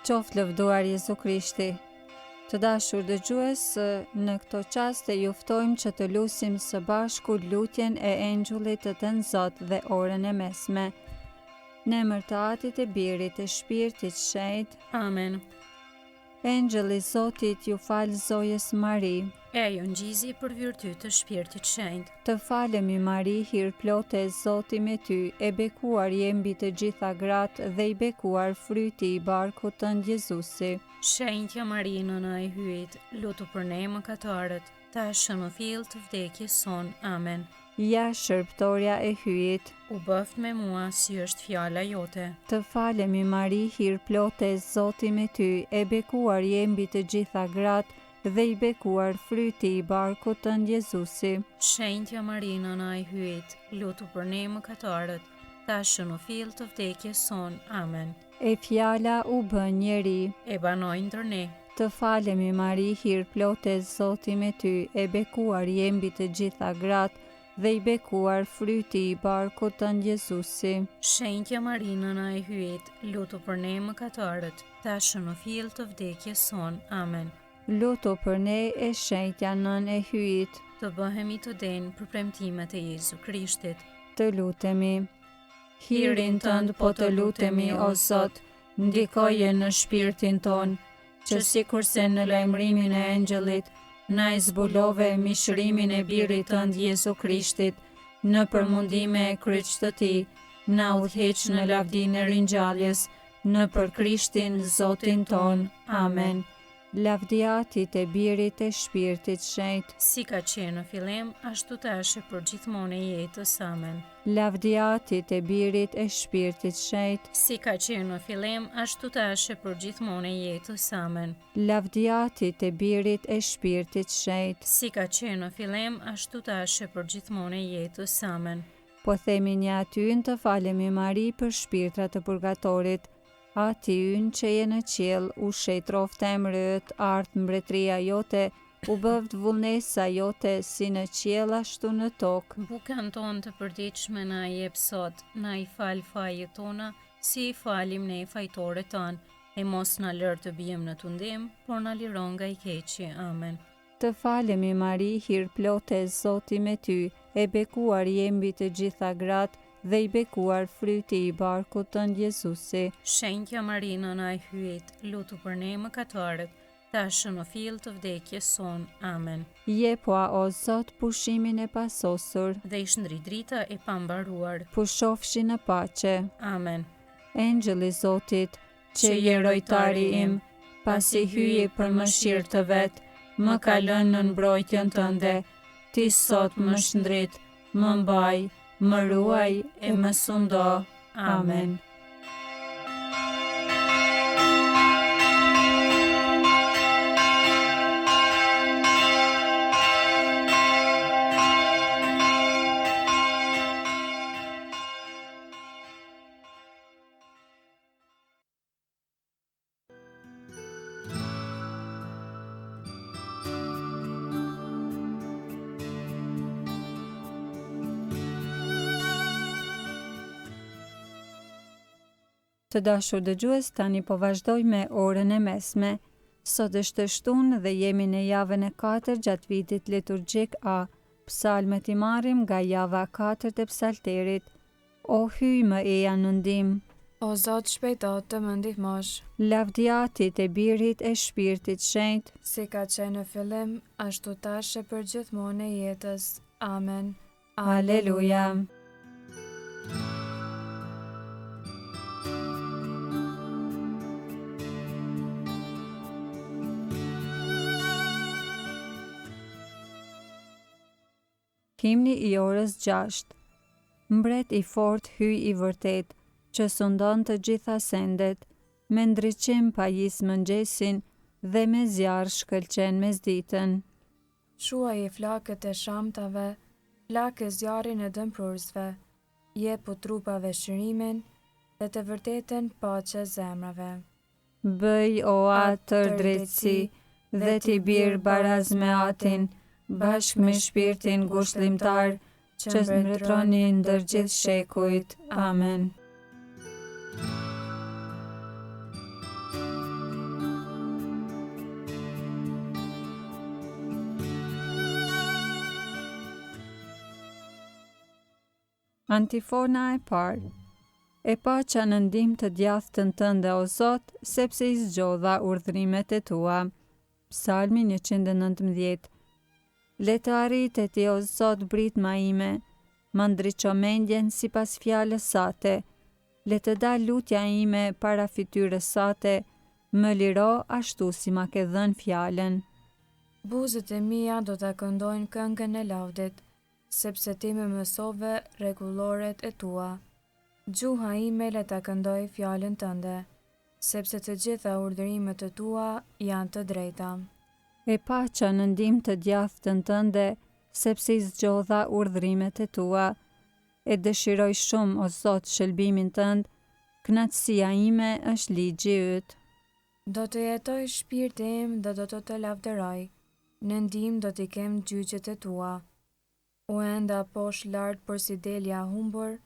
Qoftë lëvduar Jezu Krishti. Të dashur dëgjues, në këto çaste ju ftojmë që të lutim së bashku lutjen e Engjullit të Thënë Zot dhe orën e mesme. Në emër të Atit, e Birit, e Shpirtit Shenjtë. Amen. Engjëlli i Zotit ju fal zojës Mari. E ju ngjizi për virtyt të Shpirtit Shenjtë. Të falemi Mari, hir plote, Zoti me ty, e bekuar je mbi të gjitha gratë dhe i bekuar fryti i barkut tënd Jezusi. Shenjtja Mari, nëna e hyjit, lutu për ne mëkatarët, tashmë në fill të vdekjes son. Amen. Ja shërbëtorja e hyjit, U bëft me mua si është fjala jote. të falemi Mari, hir plote, Zoti me ty, e bekuar je mbi të gjitha gratë dhe i bekuar fryti i barkut tënd Jezusi. Shenjtja Mari, nëna e hyjit, lutu për ne mëkatarët, tashmë në fill të vdekjes son. Amen. E fjala u bë njeri. E banoi ndër ne. Të falemi Mari, hir plote, Zoti me ty, e bekuar je mbi të gjitha gratë dhe i bekuar fryti i barkut tënd Jezusi. Shenjtja Mari, nëna e hyjit, lutu për ne mëkatarët, tashmë në fill të vdekjes son. Amen. Lutu për ne, e shenjtja nën e hyjit. Të bëhemi të denjë për premtimet e Jezu Krishtit. Të lutemi. Hirin tënd po të lutemi, o Zot, ndikoje në shpirtin ton, që sikurse në lajmërimin e engjëllit, na e zbulove mishërimin e birit tënd Jezu Krishtit, në përmundime e kryq të tij, na udhëheq në lavdinë e ringjalljes, në për Krishtin Zotin ton. Amen. Lavdia Atit, e Birit, e Shpirtit Shenjtë. Si ka qenë në fillim, ashtu tash e për gjithmonë e jetës. Amen. Lavdia Atit, e Birit, e Shpirtit Shenjtë. Si ka qenë në fillim, ashtu tash e për gjithmonë e jetës. Amen. Lavdia Atit, e Birit, e Shpirtit Shenjtë. Si ka qenë në fillim, ashtu tash e për gjithmonë e jetës. Amen. Po themi një atyn të falemi Mari për shpirtrat të purgatorit. Ati ynë që je në qiell, u shejtroft emrët, ardh mbretëria jote, u bëvd vullnesa jote, si në qiell ashtu në tokë. Bukën tonë të përditshme na i jep sot, na i fal fajet tona, si i falim ne fajtorët tanë, e mos na lër të bijmë në tundim, por na liron nga i keqi. Amen. Të falemi Mari, hir plote, Zoti me ty, e bekuar je mbi të gjitha gratë dhe i bekuar fryti i barkut tënd Jezusi. Shenjtja Mari, nëna e hyjit, lutu për ne mëkatarët, tashmë në fill të vdekjes son. Amen. Jepua, o Zot, pushimin e pasosur, Dhe i shndri drita e pambaruar. pushofshi në paqe. Amen. Engjëlli i Zotit, që je rojtari im, pasi hyje për mëshirë të vet, më ka lënë në mbrojtjen tënde. Ti sot më shndrit, më mbaj, më ruaj e më sundo. Amen. Të dashur dëgjues, tani po vazhdoj me orën e mesme. Sot është shtunë dhe jemi në javën e 4 gjatë vitit liturgjik A. Psalmet i marrim nga java 4 e psalterit. O hyj më eja në ndihmë. O Zot, shpejto të më ndihmosh. Lavdia Atit, e Birit, e Shpirtit Shenjtë. Si ka qenë në fillim, ashtu tash e për gjithmonë e jetës. Amen. Aleluja. Himni i orës 6. Mbret i fort hyj i vërtet, që sundon të gjitha sendet, me ndriqim pajis mëngjesin dhe me zjarr shkëlqen mesditën. Shuaj i flakët e shamtave, flakë zjarrin e dëmprurësve, jepu trupave shërimin dhe të vërtetën paqe zemrave. Bëj o atër drejtësi dhe t'i birë baraz me atin, bashk me shpirtin ngushëllimtar, që mbretroni ndër gjithë shekujt. Amen. Antifona e parë. E paqa në ndihmë të djathtën tënde o Zot, sepse i zgjodha urdhrimet e tua. Psalmi 119. Le të arritet ti o Zot britma ime, ma ndriço mendjen sipas fjalës sate. Le të dal lutja ime para fytyrës sate, më liro ashtu si ma ke dhënë fjalën. Buzët e mia do ta këndojnë këngën e lavdit, sepse ti më mësove rregulloret e tua. Gjuha ime le ta këndoj fjalën tënde, sepse të gjitha urdhërimet e tua janë të drejta. E paqa në ndihmë të djathtën tënde, sepse i zgjodha urdhrimet e tua. E dëshiroj shumë o Zot shëlbimin tënd, kënaqësia ime është ligji yt. Do të jetoj shpirti im dhe do të lavdëroj, në ndihmë do t'i kem gjyqjet e tua. U enda posh lart për si delja humbur,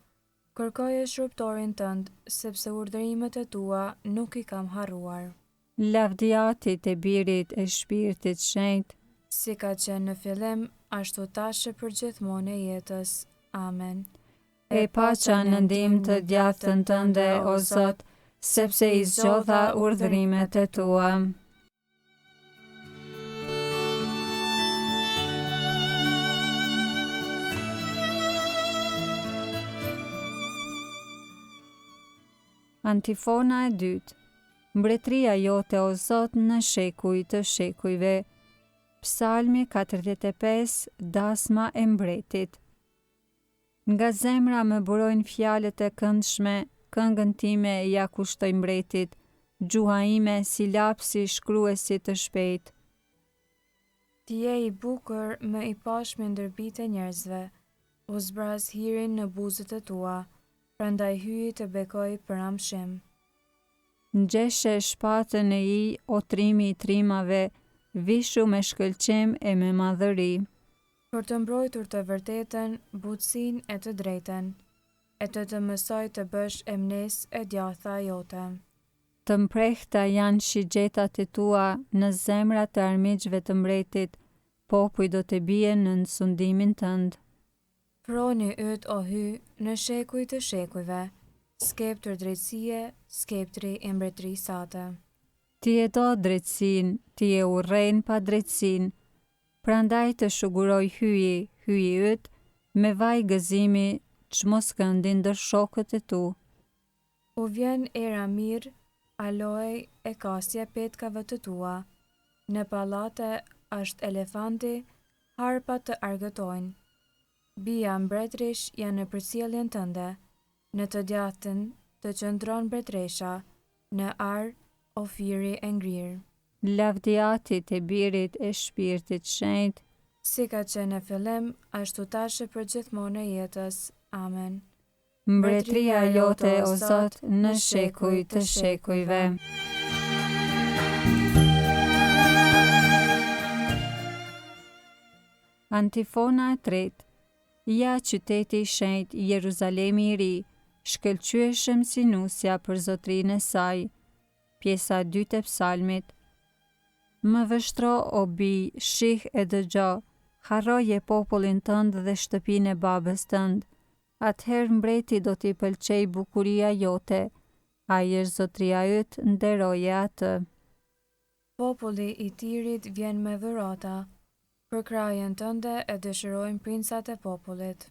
kërkoje shërptorin tënd, sepse urdhërimet e tua nuk i kam harruar. Lavdiatit e Birit e Shpirtit Shenjtë, Si ka qenë në fillim, ashtu tashe për gjithmonë e jetës. Amen. e paqa në ndihmë të djathtën tënde o Zot, sepse i zgjodha urdhrimet e tua. Antifona e dytë. Mbretëria jote o Zot në shekuj të shekujve. Psalmi 45, dasma e mbretit. Nga zemra më burojnë fjalët e këndshme, këngën time ja kushtoj mbretit, gjuha ime si lapsi shkruesi të shpejt. Ti je i bukur më i pashme ndër bitë e njerëzve, u zbraz hirin në buzët e tua, prandaj hyi të bekoj për amshim. Ngjeshe shpatën e I, o trimi i trimave, vishu me shkëlqim e me madhëri. Për të mbrojtur të vërtetën, butësinë e të drejtën, e të mësoj të bësh emnes e djatha jote. Të mprehta janë shigjetat e tua në zemrat e armiqve të mbretit, popuj do të bie në sundimin tënd. Froni yt o hy në shekuj të shekujve, skeptër drejtësie, skeptri e mbretërisë sate. Ti e do drejtsin, ti e urren pa drejtsin, prandaj të shuguroj hyi yt, me vaj gëzimi, çmos këndin ndër shokët e tu. U vjen era mirë, aloe e kasja petkave të tua, në pallate është elefanti, harpa të argëtojnë. Bia mbretërish janë në përcjelljen tënde, në të djathtën të qëndron mbretëresha, në ar ofiri e ngrirë. Lavdiatit e Birit e Shpirtit Shenjtë, Si ka qenë në fillim, ashtu tashe për gjithmonë e jetës. Amen. mbretëria jote o Zot në shekuj të shekujve. Antifona e tretë. Ja qyteti i shenjtë Jeruzalemi i ri, shkëlqyeshëm si nusja për zotrinë e saj. Pjesa e dytë e psalmit. Më vështro o bi, shih e dëgjo, harroje popullin tënd dhe shtëpinë e babës tënd. Atëherë mbreti do t'i pëlqej bukuria jote, ai është zotria yt, nderoje atë. Populli i Tirit vjen me dhurata, për krajen tënde e dëshirojnë princat e popullit.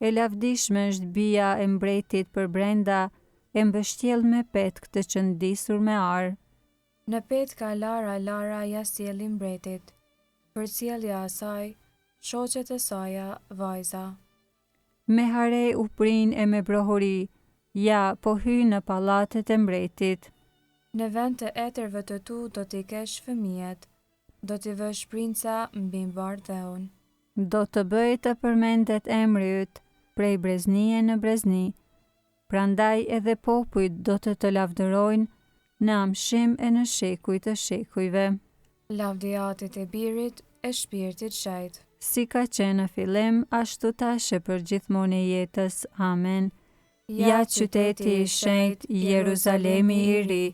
E lavdishme është bia e mbretit për brenda, e mbështjell me petk të qëndisur me arë. Në petka lara ja sjellin mbretit, për sjellja e saj, shoqet e saja vajza. Me hare u prin e me brohuri, ja po hy në pallatet e mbretit. Në vend të etërve të tu do t'i kesh fëmijet, do t'i vësh princa mbi bardheun. Do të bëj të përmendet emri yt, prej breznie në brezni, prandaj edhe popujt do të lavdërojnë në amshim e në shekuj të shekujve. Lavdiatit e Birit e Shpirtit Shenjtë. Si ka qenë në fillim, ashtu tashe për gjithmonë e jetës. Amen. Ja qyteti i shenjtë Jeruzalemi i ri,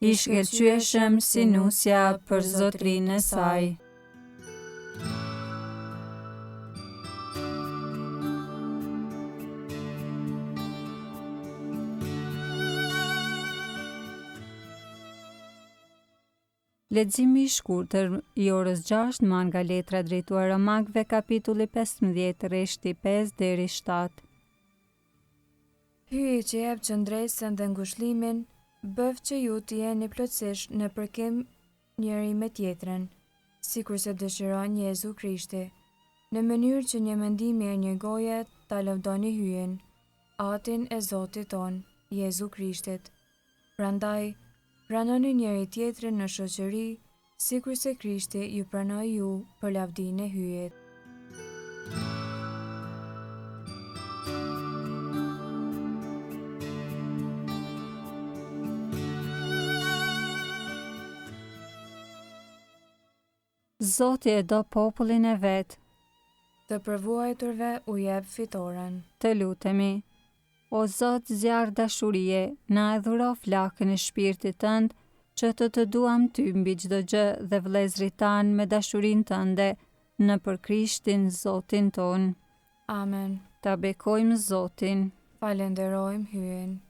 i shkëlqyeshëm si nusja për zotrinë e saj. Leximi i shkurtër i orës 6 nga letra drejtuar Romakëve kapitulli 15 rreshti 5 deri 7. Hyj që jep qëndresën dhe ngushëllimin, bëf që ju të jeni plotësisht në përkim njëri me tjetrën, sikur se dëshiron Jezu Krishti, në mënyrë që një mendimi e një goje ta lëvdoni hyjen, atin e Zotit ton, Jezu Krishtit. Prandaj, pranoni njëri tjetrin në shoqëri, sikur se Krishti ju pranoi ju për lavdinë e hyjet. Zoti e do popullin e vet. Të përvuajturve u jep fitoren. Të lutemi. O Zot, zjarr dashurie, na e dhuro flakën e shpirtit tënd, që të duam ty mbi çdo gjë dhe vëllezërit tan me dashurinë tënde, nëpër Krishtin Zotin ton. Amen. Ta bekojmë Zotin. Falenderojmë hyen.